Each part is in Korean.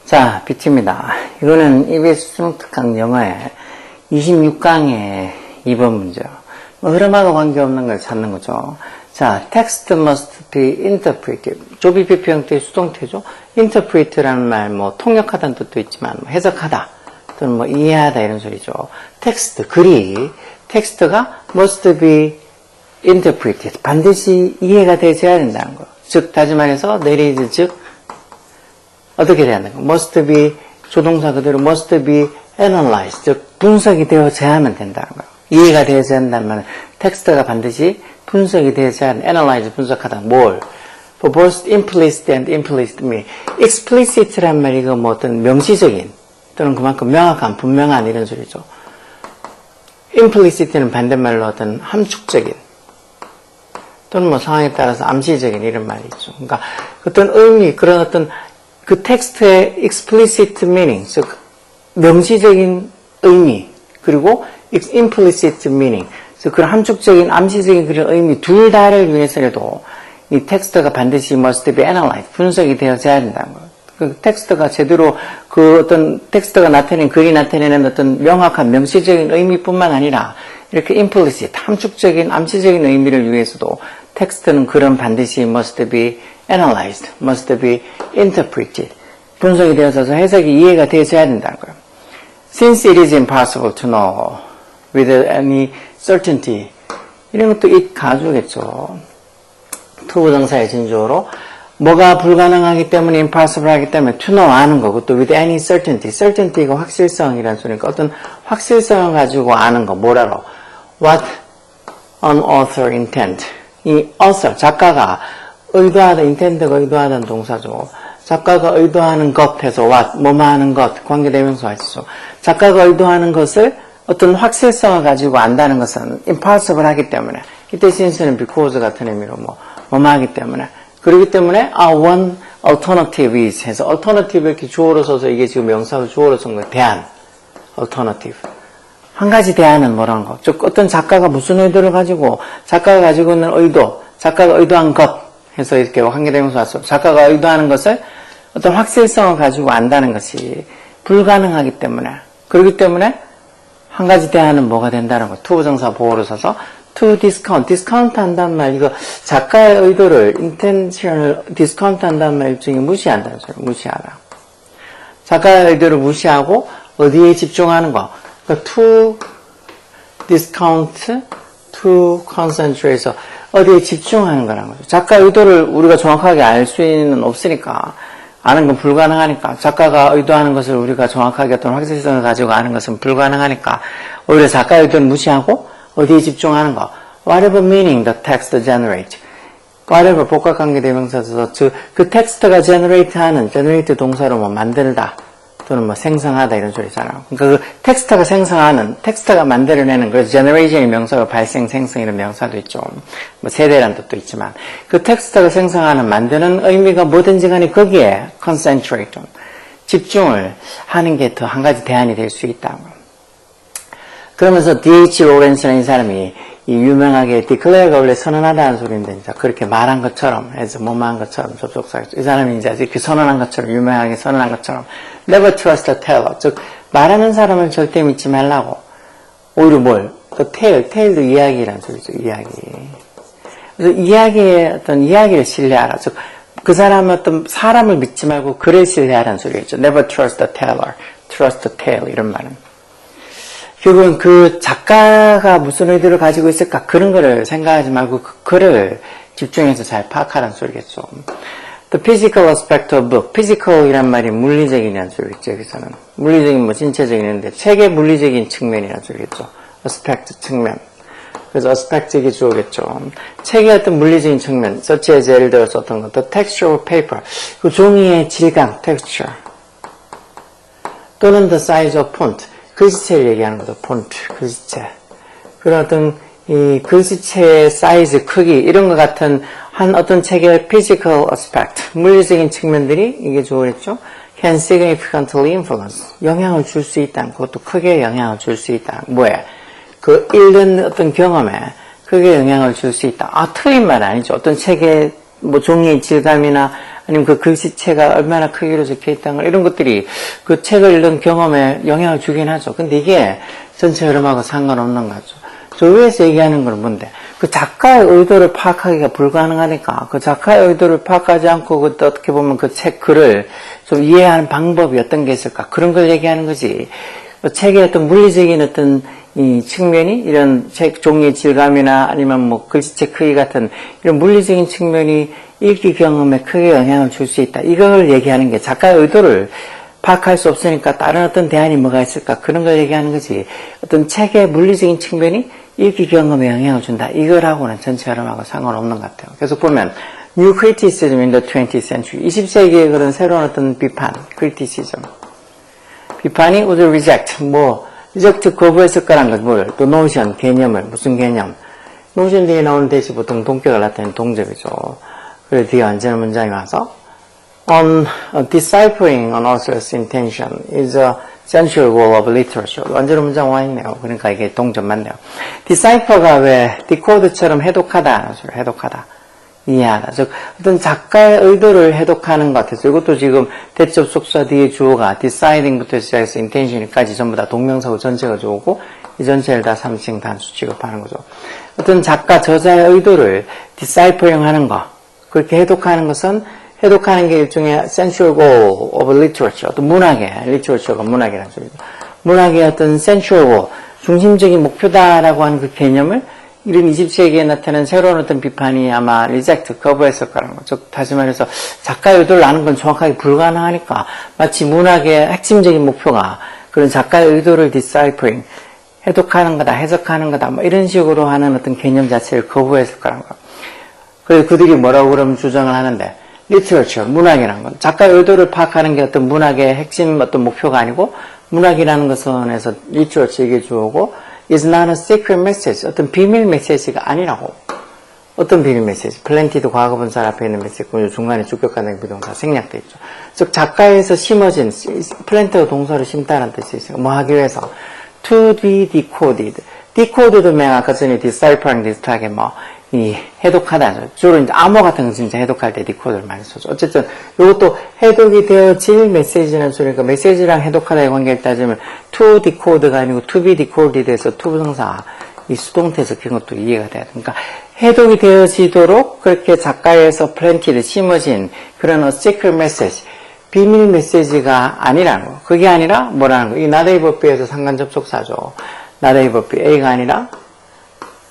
자, 비트입니다. 이거는 EBS 수능 특강 영어의 26강의 2번 문제요. 흐름하고 관계없는 걸 찾는 거죠. 자, text must be interpreted. 조비 비피 형태의 수동태죠. interpret라는 말, 통역하다는 뜻도 있지만, 해석하다, 또는 이해하다 이런 소리죠. text, 글이, 텍스트가 must be interpreted. 반드시 이해가 되어야 된다는 거. 즉, 다시 말해서, there is, 즉, 어떻게 돼야 하는 거? must be, 조동사 그대로 must be analyzed. 즉, 분석이 되어야만 된다는 거예요. 이해가 되어야 한다는 말은 텍스트가 반드시 분석이 되어야 하는, analyze, 분석하다. 뭘? For both implicit and implicit meaning. explicit란 말이 이거 어떤 명시적인, 또는 그만큼 명확한, 분명한 이런 소리죠. implicit는 반대말로 어떤 함축적인, 또는 상황에 따라서 암시적인 이런 말이 있죠. 그러니까 어떤 의미, 그런 어떤 그 텍스트의 explicit meaning, 즉 명시적인 의미, 그리고 implicit meaning, 즉 그런 함축적인 암시적인 그런 의미 둘 다를 위해서라도 이 텍스트가 반드시 must be analyzed, 분석이 되어야 된다는 거예요. 그 텍스트가 제대로 그 어떤 텍스트가 나타내는, 글이 나타내는 어떤 명확한 명시적인 의미뿐만 아니라 이렇게 implicit, 함축적인 암시적인 의미를 위해서도 텍스트는 그런 반드시 must be analyzed, must be interpreted, 분석이 되어서 해석이 이해가 되어야 된다는 거예요. Since it is impossible to know with any certainty, 이런 것도 it 가주겠죠. 투부정사의 진조로 뭐가 불가능하기 때문에 impossible 하기 때문에 to know 아는 거고, 또 with any certainty, certainty가 확실성이라는 소리니까 어떤 확실성을 가지고 아는 거, 뭐라로? What an author intend. 이 author, 작가가 의도하다, intend가 의도하다는 동사죠. 작가가 의도하는 것에서 what, 뭐뭐 하는 것, 관계대명사 하시죠. 작가가 의도하는 것을 어떤 확실성을 가지고 안다는 것은 impossible 하기 때문에, 이때 since는 because 같은 의미로 뭐뭐 하기 때문에, 그렇기 때문에 one alternative is 해서 alternative 이렇게 주어로 써서 이게 지금 명사로 주어로 쓴 거예요. 대안, alternative. 한 가지 대안은 뭐라는 거. 즉 어떤 작가가 무슨 의도를 가지고, 작가가 가지고 있는 의도, 작가가 의도한 것 해서 이렇게 관계대명사 왔어. 작가가 의도하는 것을 어떤 확실성을 가지고 안다는 것이 불가능하기 때문에, 그렇기 때문에 한 가지 대안은 뭐가 된다는 거. 투부정사 보호를 써서 to discount, discount 한다는 말, 이거 작가의 의도를, intention을 discount 한다는 말 일종의 무시한다는 소리, 무시하다. 작가의 의도를 무시하고 어디에 집중하는 거. 그러니까 to discount, to concentrate에서 어디에 집중하는 거라는 거죠. 작가 의도를 우리가 정확하게 알 수는 없으니까, 아는 건 불가능하니까, 작가가 의도하는 것을 우리가 정확하게 어떤 확실성을 가지고 아는 것은 불가능하니까, 오히려 작가 의도를 무시하고 어디에 집중하는 거. Whatever meaning the text generate. whatever 복합관계대명사에서 그 텍스트가 generate 동사로 만들다, 또는 생성하다 이런 소리잖아요. 그러니까 그 텍스트가 생성하는, 텍스트가 만들어내는, 그래서 generation이 명사가 발생, 생성 이런 명사도 있죠. 세대라는 뜻도 있지만, 그 텍스트가 생성하는, 만드는 의미가 뭐든지 간에 거기에 concentrate, 집중을 하는 게 더 한 가지 대안이 될 수 있다는 거예요. 그러면서 D.H. 로렌스라는 이 사람이 이 유명하게 declare가 원래 선언하다는 소리인데, 이제 그렇게 말한 것처럼 해서 뭐만 한 것처럼 접속사겠죠. 이 사람이 이제 이렇게 선언한 것처럼, 유명하게 선언한 것처럼 never trust a teller. 즉 말하는 사람을 절대 믿지 말라고. 오히려 뭘? 그 tell도 이야기라는 소리죠. 이야기. 그래서 이야기의 어떤 이야기를 신뢰하라. 즉 그 사람은 어떤 사람을 믿지 말고 글을 신뢰하라는 소리겠죠. Never trust a teller, trust a tale 이런 말은. 결국은 그 작가가 무슨 의도를 가지고 있을까? 그런 거를 생각하지 말고 그 글을 집중해서 잘 파악하라는 소리겠죠. The physical aspect of book. physical이란 말이 물리적이라는 소리겠죠. 여기서는. 물리적인 신체적인데 책의 물리적인 측면이라는 소리겠죠. aspect, 측면. 그래서 aspect이 주어겠죠. 책의 어떤 물리적인 측면. such as 예를 들어서 어떤 것. The texture of paper. 그 종이의 질감, texture. 또는 the size of font. 글씨체를 얘기하는 거죠. 폰트, 글씨체. 그런 어떤 이 글씨체의 사이즈, 크기 이런 것 같은 한 어떤 책의 physical aspect, 물리적인 측면들이 이게 좋으랬죠. can significantly influence, 영향을 줄 수 있다는, 그것도 크게 영향을 줄 수 있다는, 뭐에? 그 읽는 어떤 경험에 그게 영향을 줄 수 있다. 아, 틀린 말 아니죠. 어떤 책의 뭐 종이의 질감이나 아니면 그 글씨체가 얼마나 크기로 적혀 있다는 걸 이런 것들이 그 책을 읽는 경험에 영향을 주긴 하죠. 근데 이게 전체 흐름하고 상관없는 거죠. 저 위에서 얘기하는 건 뭔데? 그 작가의 의도를 파악하기가 불가능하니까 그 작가의 의도를 파악하지 않고 그것도 어떻게 보면 그 책 글을 좀 이해하는 방법이 어떤 게 있을까? 그런 걸 얘기하는 거지. 책의 어떤 물리적인 어떤 이 측면이 이런 책 종이의 질감이나 아니면 뭐 글씨체 크기 같은 이런 물리적인 측면이 읽기 경험에 크게 영향을 줄 수 있다. 이걸 얘기하는 게 작가의 의도를 파악할 수 없으니까 다른 어떤 대안이 뭐가 있을까? 그런 걸 얘기하는 거지. 어떤 책의 물리적인 측면이 읽기 경험에 영향을 준다. 이거라고는 전체 흐름하고 상관없는 것 같아요. 계속 보면 New Criticism in the 20th Century 20세기의 그런 새로운 어떤 비판, criticism 비판이 would reject, reject 거부했을 거란 건 뭘? 또 notion, 개념을, 무슨 개념? notion 뒤에 나오는 대시 보통 동격을 나타내는 동적이죠. 그리고 뒤에 완전한 문장이 와서 on deciphering an author's intention is a central goal of literature. 완전한 문장 와 있네요. 그러니까 이게 동적 맞네요. decipher가 왜 decode처럼 해독하다, 해독하다. 이해하다. 즉, 어떤 작가의 의도를 해독하는 것 같아서 이것도 지금 대접속사 뒤에 주어가 deciding부터 시작해서 intention까지 전부 다 동명사고 전체가 주어고 이 전체를 다 3층 단수 취급하는 거죠. 어떤 작가, 저자의 의도를 deciphering 하는 거, 그렇게 해독하는 것은 해독하는 게 일종의 central goal of literature, 어떤 문학의, literature가 문학이라는 소리죠. 문학의 어떤 central goal, 중심적인 목표다라고 하는 그 개념을 이런 20세기에 나타난 새로운 어떤 비판이 아마 reject, 거부했을 거라는 거죠. 다시 말해서 작가의 의도를 아는 건 정확하게 불가능하니까 마치 문학의 핵심적인 목표가 그런 작가의 의도를 deciphering, 해독하는 거다, 해석하는 거다, 이런 식으로 하는 어떤 개념 자체를 거부했을 거라는 거. 그래서 그들이 뭐라고 그러면 주장을 하는데 literature, 문학이라는 건 작가의 의도를 파악하는 게 어떤 문학의 핵심 어떤 목표가 아니고 문학이라는 것은 에서 literature 이게 주어고 is not a secret message. 어떤 비밀 메시지가 아니라고. 어떤 비밀 메시지? 플랜티드 과거분사 앞에 있는 메시지, 중간에 주격관행 비동사 생략돼 있죠. 즉 작가에서 심어진 플랜트가 동사를 심다는 뜻이 있어요. 뭐 하기 위해서 to be decoded. decoded도 맨 아까 전에 deciphering 비슷하게 이 해독하다. 주로 이제 암호 같은 거 진짜 해독할 때 디코더를 많이 쓰죠. 어쨌든 이것도 해독이 되어질 메시지는 소리니까 메시지랑 해독하다의 관계를 따지면 to decode가 아니고 to be decoded에서 to 부동사 이 수동태 적힌 것도 이해가 돼야 돼. 그러니까 해독이 되어지도록 그렇게 작가에서 플랜티드 심어진 그런 secret message 비밀 메시지가 아니라는 거. 그게 아니라 뭐라는 거. 이 not A verb B에서 상관 접속사죠. not A verb B A가 아니라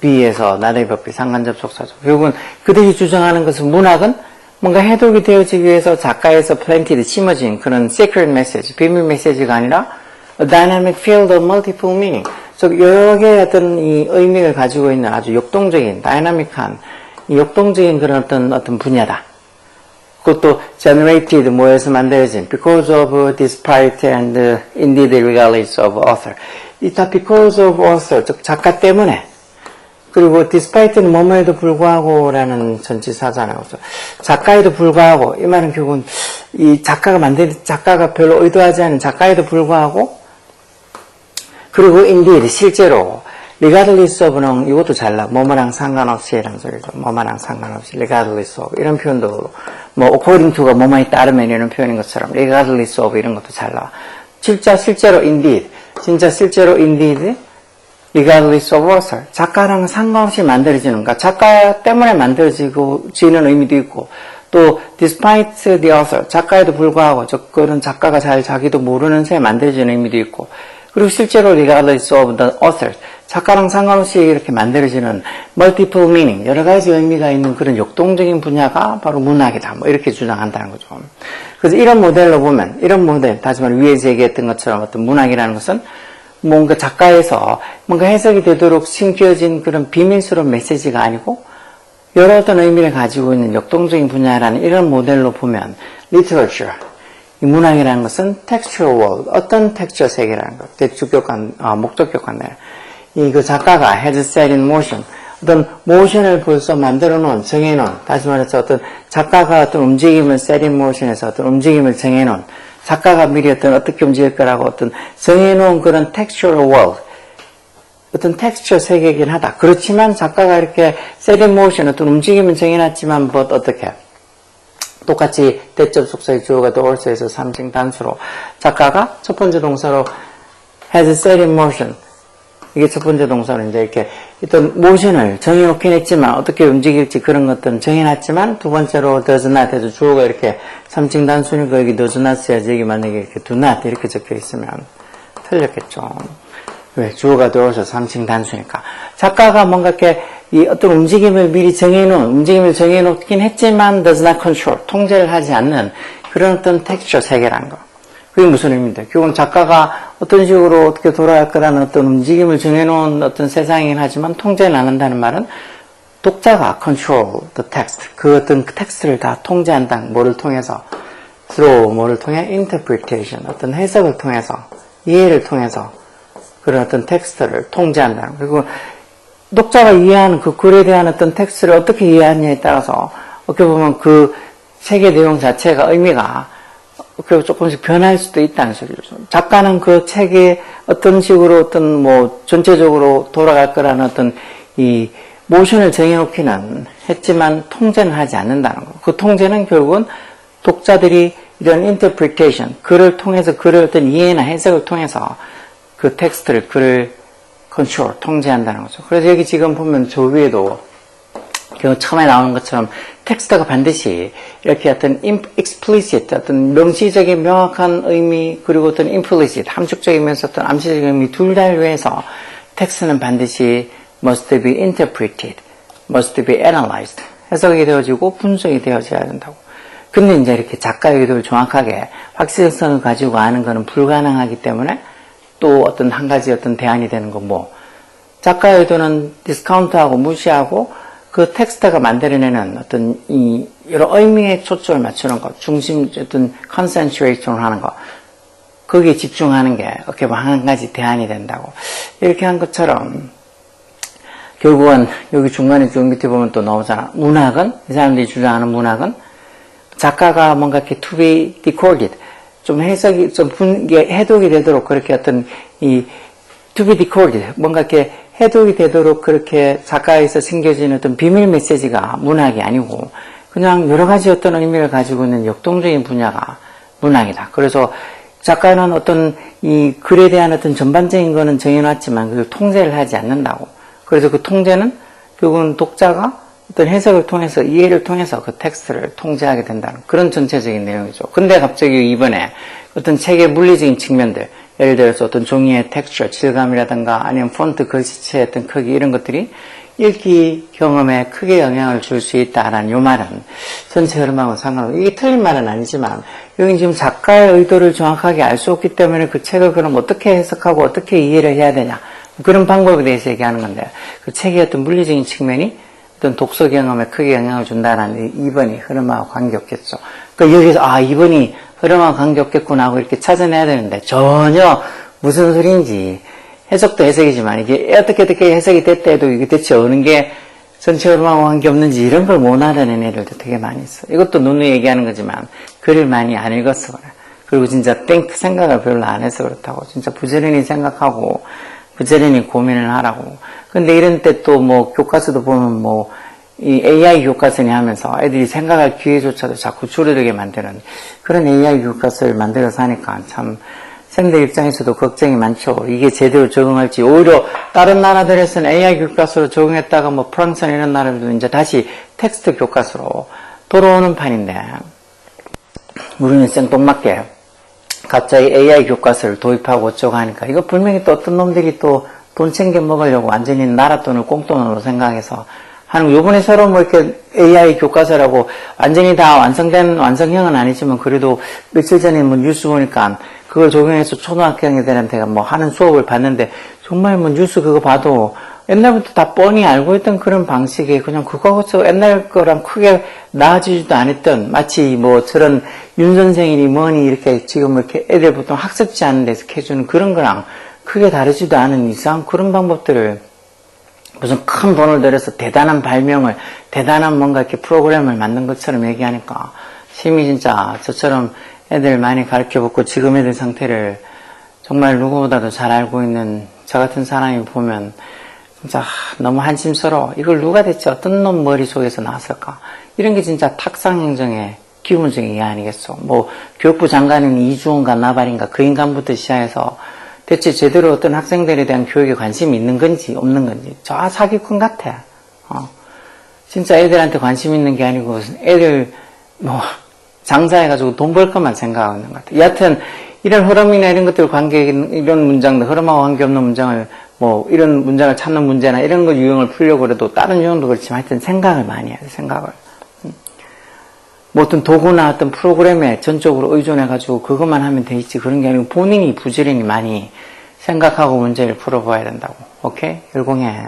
B에서 not A verb B 상관 접속사죠. 결국은 그들이 주장하는 것은 문학은 뭔가 해독이 되어지기 위해서 작가에서 플랜티드 심어진 그런 secret message, 비밀 메시지가 아니라 a dynamic field of multiple meaning. 즉 여러 개의 어떤 이 의미를 가지고 있는 아주 역동적인, 다이나믹한, 이 역동적인 그런 어떤 분야다. 그것도 generated 뭐에서 만들어진 because of despite and indeed regardless of author. 이 다 because of author, 즉 작가 때문에. 그리고 despite는 뭐뭐에도 불구하고라는 전치사잖아요. 작가에도 불구하고 이 말은 결국은 이 작가가 별로 의도하지 않은 작가에도 불구하고 그리고 indeed 실제로 regardless of는 이것도 잘 나와. 뭐뭐랑 상관없이라는 소리죠. 뭐뭐랑 상관없이 regardless of 이런 표현도 according to가 뭐뭐에 따르면 이런 표현인 것처럼 regardless of 이런 것도 잘 나와. 실제로 indeed 진짜 실제로 indeed regardless of author 작가랑 상관없이 만들어지는 거 작가 때문에 만들어지는 의미도 있고 또 despite the author 작가에도 불구하고 그런 작가가 잘 자기도 모르는 새에 만들어지는 의미도 있고 그리고 실제로 regardless of the author 작가랑 상관없이 이렇게 만들어지는 multiple meaning 여러 가지 의미가 있는 그런 역동적인 분야가 바로 문학이다 이렇게 주장한다는 거죠. 그래서 이런 모델로 보면 이런 모델 다시 말해 위에서 얘기했던 것처럼 어떤 문학이라는 것은 뭔가 작가에서 뭔가 해석이 되도록 심겨진 그런 비밀스러운 메시지가 아니고 여러 어떤 의미를 가지고 있는 역동적인 분야라는 이런 모델로 보면 literature, 이 문학이라는 것은 textual world, 어떤 텍스처 세계라는 것, 대주격관, 목적격관네. 그 작가가 has set in motion, 어떤 모션을 벌써 만들어 놓은, 정해 놓은, 다시 말해서 어떤 작가가 어떤 움직임을 set in motion에서 어떤 움직임을 정해 놓은, 작가가 미리 어떻게 움직일 거라고 어떤 정해 놓은 그런 textual world, 어떤 텍스처 세계이긴 하다. 그렇지만 작가가 이렇게 set in motion 어떤 움직임을 정해놨지만 어떻게 똑같이 대접 속사의 주어가 door에서 3층 단수로 작가가 첫 번째 동사로 has set in motion 이게 첫 번째 동사로 이제 이렇게 어떤 모션을 정해놓긴 했지만 어떻게 움직일지 그런 것들은 정해놨지만 두 번째로 does not 해서 주어가 이렇게 3층 단수니까 여기 does not 써야지 여기 만약에 이렇게 do not 이렇게 적혀 있으면 틀렸겠죠. 왜? 주어가 들어서 3층 단수니까. 작가가 뭔가 이렇게 이 어떤 움직임을 미리 움직임을 정해놓긴 했지만 does not control, 통제를 하지 않는 그런 어떤 텍스처 세계라는 거. 그게 무슨 의미입니다. 결국은 작가가 어떤 식으로 어떻게 돌아갈 거라는 어떤 움직임을 정해놓은 어떤 세상이긴 하지만 통제는 안 한다는 말은 독자가 control the text, 그 어떤 텍스트를 다 통제한다. 뭐를 통해서? through 뭐를 통해? interpretation, 어떤 해석을 통해서, 이해를 통해서 그런 어떤 텍스트를 통제한다는 거. 그리고 독자가 이해하는 그 글에 대한 어떤 텍스트를 어떻게 이해하느냐에 따라서 어떻게 보면 그 책의 내용 자체가 의미가 조금씩 변할 수도 있다는 소리죠. 작가는 그 책에 어떤 식으로 어떤 뭐 전체적으로 돌아갈 거라는 어떤 이 모션을 정해놓기는 했지만 통제는 하지 않는다는 거. 그 통제는 결국은 독자들이 이런 interpretation, 글을 통해서 글을 어떤 이해나 해석을 통해서 그 텍스트를, 글을 컨트롤, 통제한다는 거죠. 그래서 여기 지금 보면 저 위에도 처음에 나오는 것처럼 텍스트가 반드시 이렇게 어떤 explicit, 어떤 명시적인 명확한 의미, 그리고 어떤 implicit, 함축적이면서 어떤 암시적인 의미 둘 다를 위해서 텍스트는 반드시 must be interpreted, must be analyzed, 해석이 되어지고 분석이 되어져야 된다고. 근데 이제 이렇게 작가의 의도를 정확하게 확실성을 가지고 아는 것은 불가능하기 때문에 또 어떤 한 가지 어떤 대안이 되는 건 뭐, 작가의 의도는 디스카운트하고 무시하고 그 텍스트가 만들어내는 어떤 이 여러 의미에 초점을 맞추는 것, 중심 어떤 컨센트레이션을 하는 것, 거기에 집중하는 게 어떻게 보면 한 가지 대안이 된다고. 이렇게 한 것처럼 결국은 여기 중간에 쭉 밑에 보면 또 나오잖아. 문학은, 이 사람들이 주장하는 문학은 작가가 뭔가 이렇게 to be decoded, 좀 해석이, 해독이 되도록 그렇게 어떤 이 to be decoded, 뭔가 이렇게 해독이 되도록 그렇게 작가에서 생겨지는 어떤 비밀 메시지가 문학이 아니고 그냥 여러 가지 어떤 의미를 가지고 있는 역동적인 분야가 문학이다. 그래서 작가는 어떤 이 글에 대한 어떤 전반적인 거는 정해놨지만 그걸 통제를 하지 않는다고. 그래서 그 통제는 결국은 독자가 어떤 해석을 통해서, 이해를 통해서 그 텍스트를 통제하게 된다는 그런 전체적인 내용이죠. 근데 갑자기 이번에 어떤 책의 물리적인 측면들, 예를 들어서 어떤 종이의 텍스처, 질감이라든가 아니면 폰트, 글씨체의 어떤 크기 이런 것들이 읽기 경험에 크게 영향을 줄 수 있다라는 요 말은 전체 흐름하고 상관없고, 이게 틀린 말은 아니지만 여기 지금 작가의 의도를 정확하게 알 수 없기 때문에 그 책을 그럼 어떻게 해석하고 어떻게 이해를 해야 되냐, 그런 방법에 대해서 얘기하는 건데, 그 책의 어떤 물리적인 측면이 어떤 독서 경험에 크게 영향을 준다는 2번이 흐름하고 관계없겠죠. 그러니까 여기서 2번이 흐름하고 관계없겠구나 하고 이렇게 찾아내야 되는데 전혀 무슨 소리인지, 해석도 해석이지만 이게 어떻게 해석이 됐다 해도 이게 대체 어느 게 전체 흐름하고 관계없는지 이런 걸 못 알아내는 애들도 되게 많이 있어. 이것도 누누이 얘기하는 거지만 글을 많이 안 읽어서 그래. 그리고 진짜 생각을 별로 안 해서 그렇다고. 진짜 부지런히 생각하고 부지런히 고민을 하라고. 근데 이런 때 또 뭐 교과서도 보면 뭐 이 AI 교과서니 하면서 애들이 생각할 기회조차도 자꾸 줄어들게 만드는 그런 AI 교과서를 만들어서 하니까 참 생들 입장에서도 걱정이 많죠. 이게 제대로 적응할지. 오히려 다른 나라들에서는 AI 교과서로 적응했다가 뭐 프랑스나 이런 나라들도 이제 다시 텍스트 교과서로 돌아오는 판인데, 우리는 생뚱맞게 갑자기 AI 교과서를 도입하고 어쩌고 하니까 이거 분명히 또 어떤 놈들이 또 돈 챙겨 먹으려고 완전히 나라 돈을 꽁돈으로 생각해서 하는, 요번에 새로 뭐 이렇게 AI 교과서라고 완전히 다 완성형은 아니지만 그래도 며칠 전에 뭐 뉴스 보니까 그걸 적용해서 초등학생들한테 뭐 하는 수업을 봤는데 정말 뭐 뉴스 그거 봐도 옛날부터 다 뻔히 알고 있던 그런 방식이 그냥 그거서 옛날 거랑 크게 나아지지도 않았던, 마치 뭐 저런 윤 선생이니 뭐니 이렇게 지금 이렇게 애들 보통 학습지 않은 데서 해주는 그런 거랑 크게 다르지도 않은 이상 그런 방법들을 무슨 큰 돈을 들여서 대단한 발명을, 대단한 뭔가 이렇게 프로그램을 만든 것처럼 얘기하니까 심히 진짜 저처럼 애들 많이 가르쳐보고 지금 애들 상태를 정말 누구보다도 잘 알고 있는 저 같은 사람이 보면 진짜 너무 한심스러워. 이걸 누가 대체 어떤 놈 머릿속에서 나왔을까? 이런 게 진짜 탁상행정의 기본적인 게 아니겠어. 뭐 교육부 장관인 이주원가 나발인가 그 인간부터 시작해서 대체 제대로 어떤 학생들에 대한 교육에 관심이 있는 건지 없는 건지 저 사기꾼 같아. 진짜 애들한테 관심 있는 게 아니고 애들 뭐 장사해가지고 돈 벌 것만 생각하고 있는 것 같아. 여하튼 이런 흐름이나 이런 것들 이런 문장들, 흐름하고 관계없는 문장을 뭐 이런 문장을 찾는 문제나 이런 거 유형을 풀려고 그래도 다른 유형도 그렇지만 하여튼 생각을 많이 해야 돼. 생각을. 뭐 어떤 도구나 어떤 프로그램에 전적으로 의존해가지고 그것만 하면 돼 있지 그런 게 아니고 본인이 부지런히 많이 생각하고 문제를 풀어봐야 된다고. 오케이? 열공해.